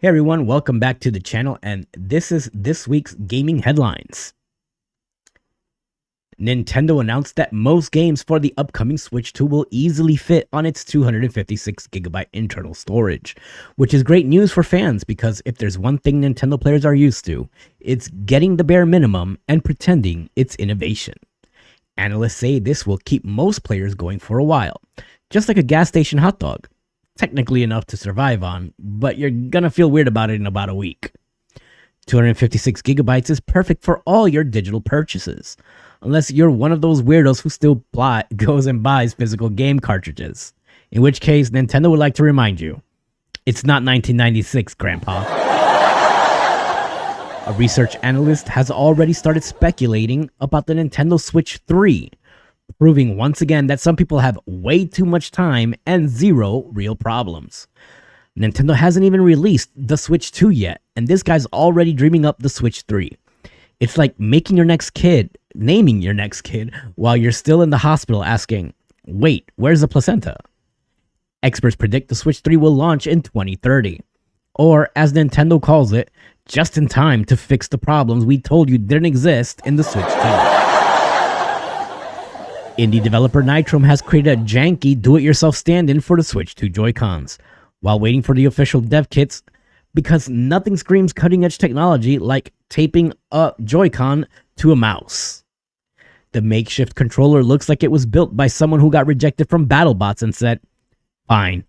Hey everyone, welcome back to the channel, and this is this week's gaming headlines. Nintendo announced that most games for the upcoming Switch 2 will easily fit on its 256GB internal storage, which is great news for fans because if there's one thing Nintendo players are used to, it's getting the bare minimum and pretending it's innovation. Analysts say this will keep most players going for a while, just like a gas station hot dog. Technically enough to survive on, but you're gonna feel weird about it in about a week. 256GB is perfect for all your digital purchases, unless you're one of those weirdos who still goes and buys physical game cartridges. In which case, Nintendo would like to remind you, it's not 1996, Grandpa. A research analyst has already started speculating about the Nintendo Switch 3, proving once again that some people have way too much time and zero real problems. Nintendo hasn't even released the Switch 2 yet, and this guy's already dreaming up the Switch 3. It's like naming your next kid, while you're still in the hospital asking, wait, where's the placenta? Experts predict the Switch 3 will launch in 2030, or as Nintendo calls it, just in time to fix the problems we told you didn't exist in the Switch 2. Indie developer Nitrom has created a janky do-it-yourself stand-in for the Switch 2 Joy-Cons, while waiting for the official dev kits, because nothing screams cutting-edge technology like taping a Joy-Con to a mouse. The makeshift controller looks like it was built by someone who got rejected from BattleBots and said, fine,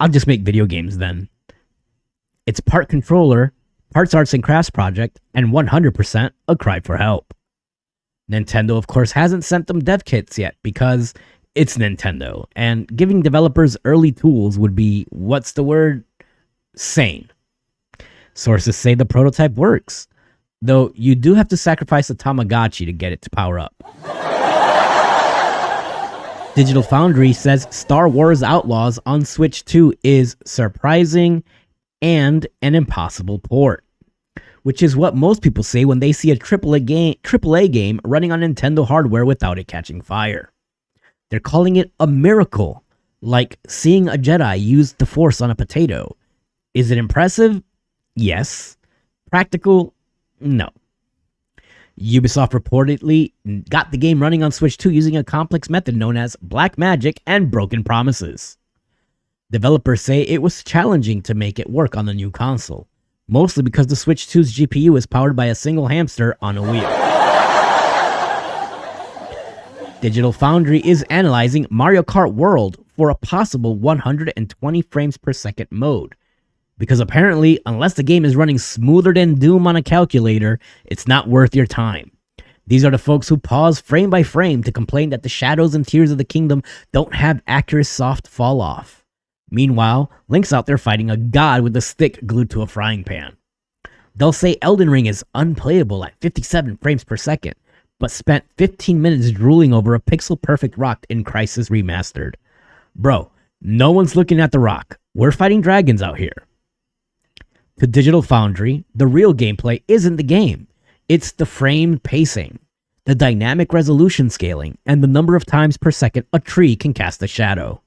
I'll just make video games then. It's part controller, parts arts and crafts project, and 100% a cry for help. Nintendo, of course, hasn't sent them dev kits yet because it's Nintendo, and giving developers early tools would be, what's the word? Sane. Sources say the prototype works, though you do have to sacrifice a Tamagotchi to get it to power up. Digital Foundry says Star Wars Outlaws on Switch 2 is surprising and an impossible port, which is what most people say when they see a AAA game running on Nintendo hardware without it catching fire. They're calling it a miracle, like seeing a Jedi use the Force on a potato. Is it impressive? Yes. Practical? No. Ubisoft reportedly got the game running on Switch 2 using a complex method known as black magic and broken promises. Developers say it was challenging to make it work on the new console, mostly because the Switch 2's GPU is powered by a single hamster on a wheel. Digital Foundry is analyzing Mario Kart World for a possible 120 frames per second mode, because apparently, unless the game is running smoother than Doom on a calculator, it's not worth your time. These are the folks who pause frame by frame to complain that the shadows and Tears of the Kingdom don't have accurate soft fall off. Meanwhile, Link's out there fighting a god with a stick glued to a frying pan. They'll say Elden Ring is unplayable at 57 frames per second, but spent 15 minutes drooling over a pixel-perfect rock in Crysis Remastered. Bro, no one's looking at the rock. We're fighting dragons out here. To Digital Foundry, the real gameplay isn't the game. It's the frame pacing, the dynamic resolution scaling, and the number of times per second a tree can cast a shadow.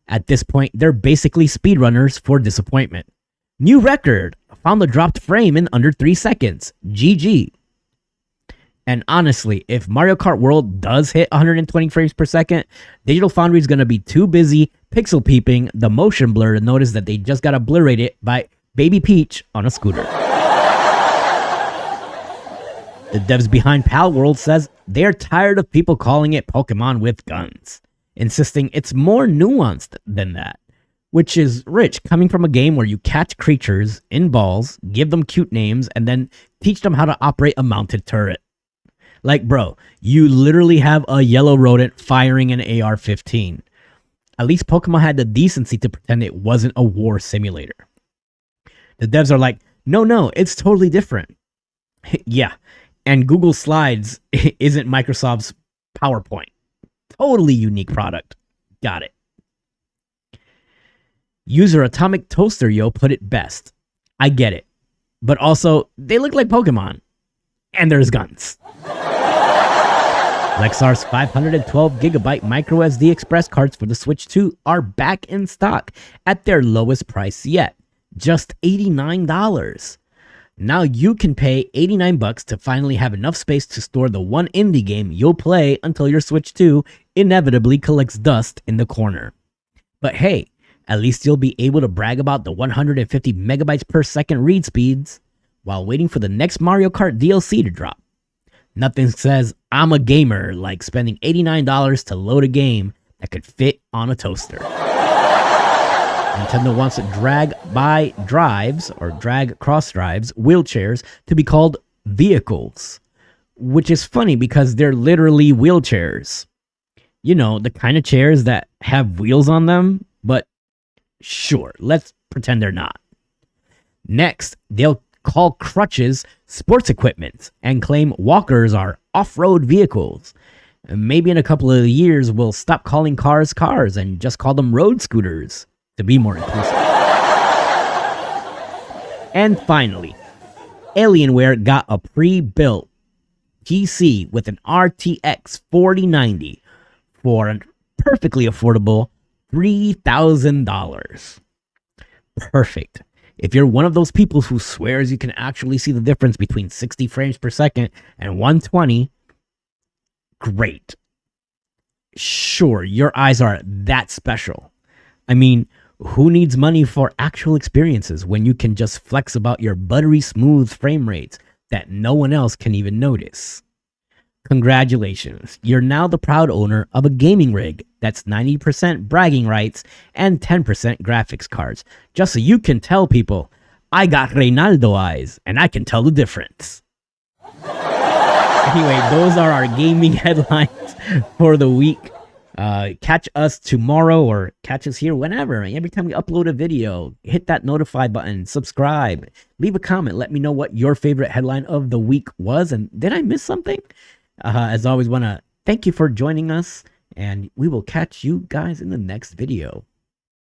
At this point, they're basically speedrunners for disappointment. New record! Found the dropped frame in under 3 seconds. GG. And honestly, if Mario Kart World does hit 120 frames per second, Digital Foundry is going to be too busy pixel peeping the motion blur to notice that they just got obliterated by Baby Peach on a scooter. The devs behind Pal World says they're tired of people calling it Pokemon with guns, insisting it's more nuanced than that, which is rich coming from a game where you catch creatures in balls, give them cute names, and then teach them how to operate a mounted turret. Like, bro, you literally have a yellow rodent firing an AR-15. At least Pokemon had the decency to pretend it wasn't a war simulator. The devs are like, no, it's totally different. Yeah, and Google Slides isn't Microsoft's PowerPoint. Totally unique product. Got it. User Atomic Toaster Yo put it best. I get it. But also, they look like Pokemon. And there's guns. Lexar's 512GB microSD express cards for the Switch 2 are back in stock at their lowest price yet, just $89. Now you can pay $89 to finally have enough space to store the one indie game you'll play until your Switch 2 inevitably collects dust in the corner. But hey, at least you'll be able to brag about the 150 megabytes per second read speeds while waiting for the next Mario Kart DLC to drop. Nothing says I'm a gamer like spending $89 to load a game that could fit on a toaster. Nintendo wants to drag cross drives, wheelchairs to be called vehicles, which is funny because they're literally wheelchairs. You know, the kind of chairs that have wheels on them, but sure, let's pretend they're not. Next, they'll call crutches sports equipment and claim walkers are off-road vehicles. Maybe in a couple of years, we'll stop calling cars cars and just call them road scooters to be more inclusive. And finally, Alienware got a pre-built PC with an RTX 4090 for a perfectly affordable $3,000. Perfect. If you're one of those people who swears you can actually see the difference between 60 frames per second and 120, great. Sure, your eyes are that special. I mean, who needs money for actual experiences when you can just flex about your buttery smooth frame rates that no one else can even notice? Congratulations, you're now the proud owner of a gaming rig that's 90% bragging rights and 10% graphics cards, just so you can tell people, I got Reynaldo eyes and I can tell the difference. Anyway, those are our gaming headlines for the week. Catch us tomorrow or catch us here whenever. Every time we upload a video, hit that notify button, subscribe, leave a comment. Let me know what your favorite headline of the week was. And did I miss something? As always, want to thank you for joining us, and we will catch you guys in the next video.